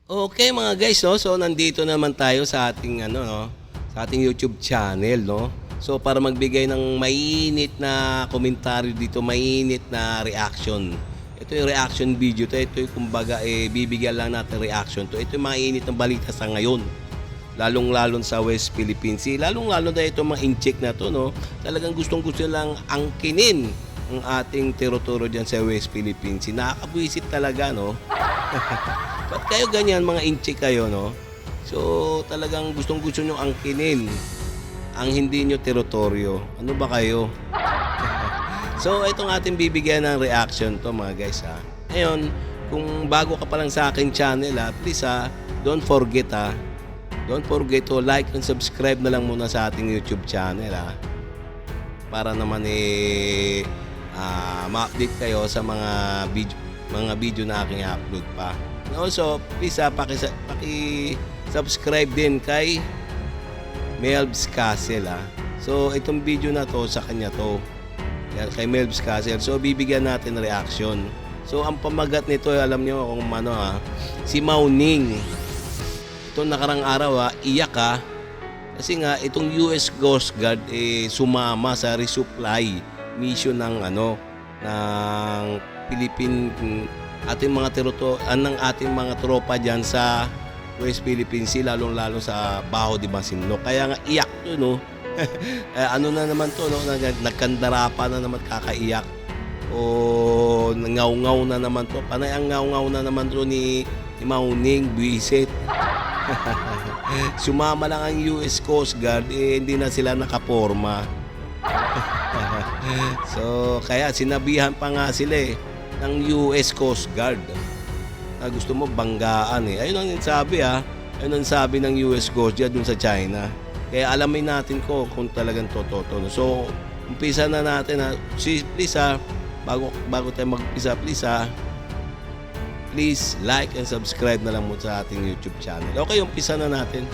Okay mga guys, no? So nandito naman tayo sa ating no, sa ating YouTube channel, no. So para magbigay ng mainit na komentaryo dito, mainit na reaction. Ito yung reaction video to. Ito yung kumbaga bibigyan lang natin reaction to. Ito yung mainit na balita sa ngayon. Lalong-lalo sa West Philippine Sea. Lalong-lalo na ito mga incheck na to, no. Talagang gustong-gusto lang angkinin ang ating teritoryo diyan sa West Philippine Sea. Nakakabwisit talaga, no. Ba't kayo ganyan mga inchi kayo, no? So talagang gustong-gusto nyo angkinin ang hindi nyo teritoryo. Ano ba kayo? So itong ating bibigyan ng reaction to mga guys ha. Ngayon, kung bago ka pa lang sa aking channel ha, please ha, don't forget to like and subscribe na lang muna sa ating YouTube channel ha. Para naman ma-update kayo sa mga video na aking upload pa. And also, please paki-subscribe din kay Melbs Castle So, itong video na to sa kanya to. Yan, kay Melbs Castle. So, bibigyan natin reaction. So, ang pamagat nito, alam niyo kung ano si Mao-Ning. Ito nakarang araw iyak kasi nga itong US Coast Guard sumama sa resupply mission ng Philippine ating mga tropa diyan sa West Philippine Sea, lalong-lalo sa Baho de Masinloc. Kaya nga iyak 'to, no. Ano na naman 'to, no, nagkandara pa na naman, kakaiyak. O ngaw-ngaw na naman 'to. Panay ang ngaw-ngaw na naman 'to ni Mao-Ning Buisit. Sumama lang ang US Coast Guard, hindi na sila nakaporma. So, kaya sinabihan pa nga sila ng US Coast Guard na gusto mo banggaan Ayun ang sabi Ayun ang sabi ng US Coast Guard dun sa China. Kaya alamin natin kung talagang totoo to. So, umpisa na natin please bago tayo mag-umpisa, please like and subscribe na lang mo sa ating YouTube channel. Okay, umpisa na natin.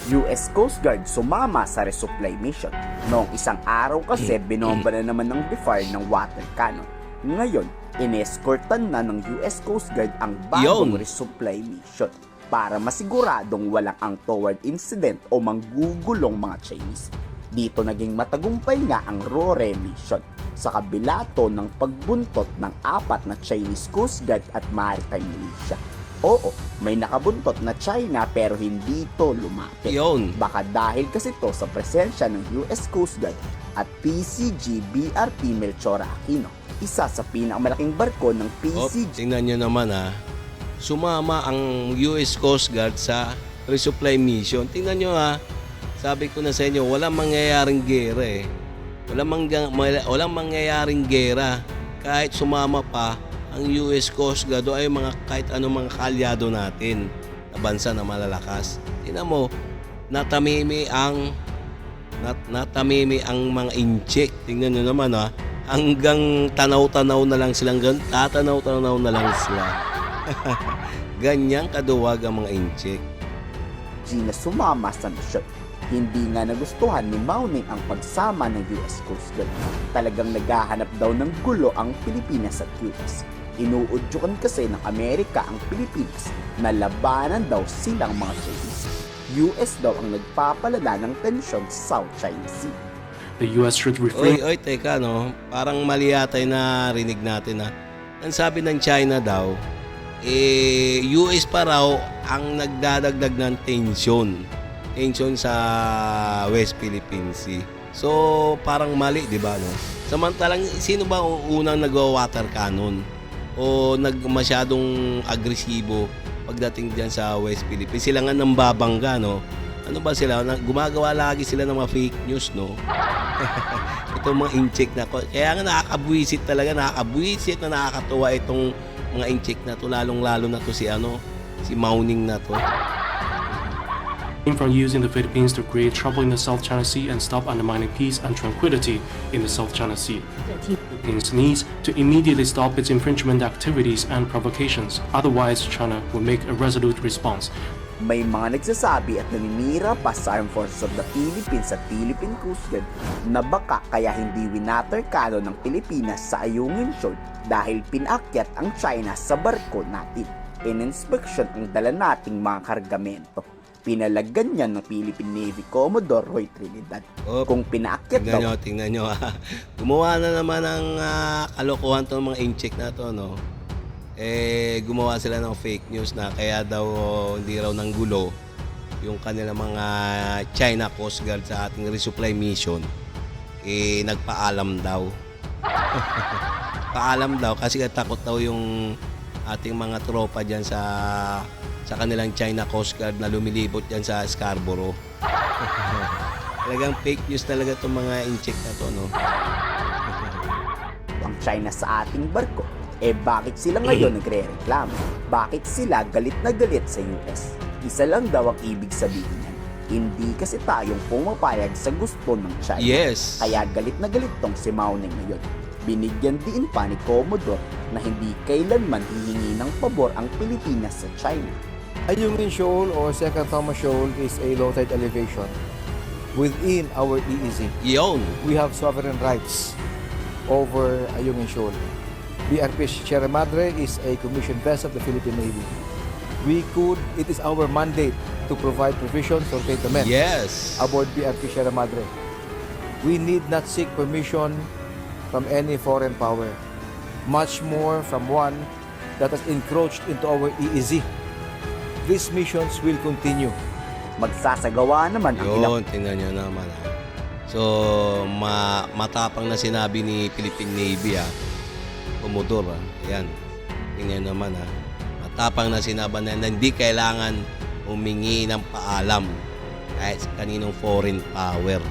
US Coast Guard sumama sa resupply mission. Noong isang araw kasi binomba na naman ng BIFAR ng water cannon. Ngayon, inescortan na ng US Coast Guard ang bagong resupply mission para masiguradong walang untoward incident o manggugulong mga Chinese. Dito naging matagumpay nga ang RORE mission sa kabila to ng pagbuntot ng 4 na Chinese Coast Guard at Maritime Militia. Oo, may nakabuntot na China pero hindi to lumapit. Baka dahil kasi to sa presensya ng US Coast Guard at PCG BRP Melchora Aquino, isa sa pinakamalaking barko ng PCG. Tingnan nyo naman sumama ang US Coast Guard sa resupply mission. Tingnan nyo sabi ko na sa inyo, walang mangyayaring gera Walang mangyayaring gera kahit sumama pa ang US Coast Guard ay kahit anong mga kaalyado natin na bansa na malalakas. Tingnan mo, natamimi ang mga incheck. Tingnan nyo naman hanggang tanaw-tanaw na lang sila, tatanaw-tanaw na lang sila. Ganyang kaduwag ang mga incheck. Gina sumama sa mission. Hindi nga nagustuhan ni Mao-Ning ang pagsama ng US Coast Guard. Talagang naghahanap daw ng gulo ang Pilipinas at US. Inuudyukan kasi ng Amerika ang Pilipinas na labanan daw silang mga Chinese. US daw ang nagpapalala ng tensyon sa South China Sea. The US should refrain. Oy, teka parang mali yata yung narinig natin Ang sabi ng China daw, US pa raw ang nagdadagdag ng tension sa West Philippine Sea. So, parang mali, di ba, no? Samantalang, sino ba unang nagwa-water cannon? O masyadong agresibo pagdating diyan sa West Philippines? Sila nga nang babangga, no? Ano ba sila? Gumagawa lagi sila ng mga fake news, no? Itong mga incheck na ko. Kaya nga nakakabwisit talaga, nakakabwisit na nakakatuwa itong mga incheck na to, lalong-lalo na to si Mao-Ning na to. From using the Philippines to create trouble in the South China Sea and stop undermining peace and tranquility in the South China Sea. The Philippines needs to immediately stop its infringement activities and provocations. Otherwise, China will make a resolute response. May mga nagsasabi at naninira pa sa Armed Forces of the Philippines at Philippine Coast Guard na baka kaya hindi winater cannon ng Pilipinas sa Ayungin Shoal dahil pinakyat ang China sa barko natin. ininspeksyon ang dala nating mga kargamento. Pinalagyan niya ng Philippine Navy Commodore Roy Trinidad. Oh, Kung pinaakyat daw, tingnan nyo. Gumawa na naman ng kalokohan to mga incheck na to, no? Gumawa sila ng fake news na kaya daw hindi raw ng gulo yung kanilang mga China Coast Guard sa ating resupply mission. Nagpaalam daw. Paalam daw kasi takot daw yung ating mga tropa dyan sa kanilang China Coast Guard na lumilibot dyan sa Scarborough. Talagang fake news talaga itong mga incheck na to, no? ang China sa ating barko, bakit sila ngayon nagre-reklamo? Bakit sila galit na galit sa US? Isa lang daw ang ibig sabihin niyan. Hindi kasi tayong pumapayag sa gusto ng China. Yes. Kaya galit na galit tong si Mao Ning ngayon. Binigyan din pa ni Commodore na hindi kailanman hihingi ng pabor ang Pilipinas sa China. Ayungin Shoal or Second Thomas Shoal is a low tide elevation within our EEZ. Yun. We have sovereign rights over Ayungin Shoal. BRP Sierra Madre is a commissioned vessel of the Philippine Navy. It is our mandate to provide provisions for treatment Yes. aboard BRP Sierra Madre. We need not seek permission from any foreign power, much more from one that has encroached into our EEZ. These missions will continue. Magsasagawa naman ang ilang Yun, tingnan nyo naman. So, matapang na sinabi ni Philippine Navy, Commodore, Ayan, tingnan naman, matapang na sinabi na hindi kailangan humingi ng paalam kahit sa kaninong foreign power.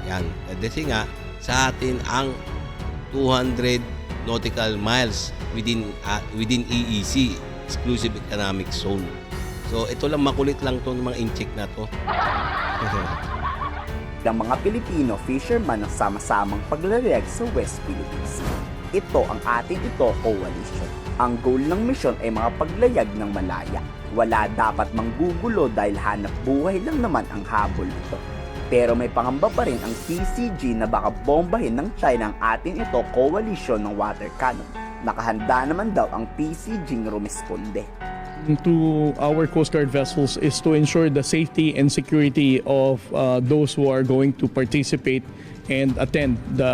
Yan. Kasi nga, sa atin ang 200 nautical miles within EEZ, Exclusive Economic Zone. So, ito lang, makulit lang itong mga incheck na to. ng mga Pilipino fisherman ng sama-samang paglalayag sa West Philippine Sea. Ito ang ating coalition. Ang goal ng misyon ay mga paglayag ng malaya. Wala dapat manggugulo dahil hanap buhay lang naman ang habol nito. Pero may pangamba pa rin ang PCG na baka bombahin ng China ang ating coalition ng water cannon. Nakahanda naman daw ang PCG rumisponde. To our Coast Guard vessels is to ensure the safety and security of those who are going to participate and attend the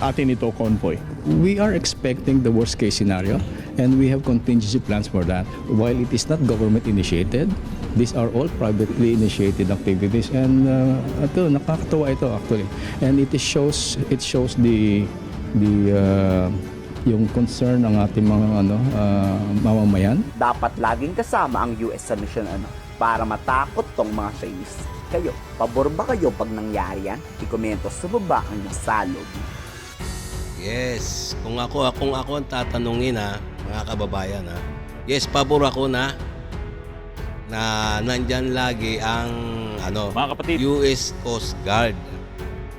Atenito convoy. We are expecting the worst case scenario and we have contingency plans for that. While it is not government initiated, these are all privately initiated activities and ito, nakakatawa ito actually. And it shows yung concern ng ating mga mamamayan. Dapat laging kasama ang US sa mission para matakot tong mga Chinese. Kayo, pabor ba kayo pag nangyari yan? I-komento sa baba ang nasalog. Yes. Kung ako ang tatanungin, mga kababayan, yes, pabor ako na nandyan lagi ang Mga kapatid. US Coast Guard.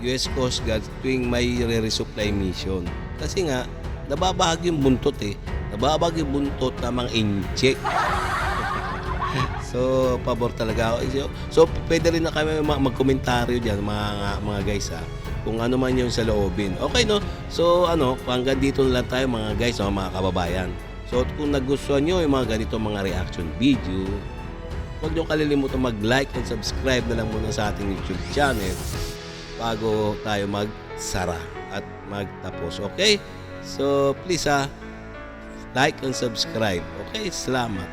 US Coast Guard tuwing may re-resupply mission. Kasi nga, nababahagi yung buntot Nababahagi yung buntot na mga incheck. So, pabor talaga ako. So, pwede rin na kami mag-komentaryo dyan, mga guys, kung ano man yung sa loobin. Okay, no? So, hanggang dito na lang tayo, mga guys, mga kababayan. So, kung nagustuhan nyo yung mga ganito mga reaction video, huwag nyo kalilimutan mag-like and subscribe na lang muna sa ating YouTube channel bago tayo magsara at magtapos. Okay? So, please, like and subscribe. Okay? Salamat.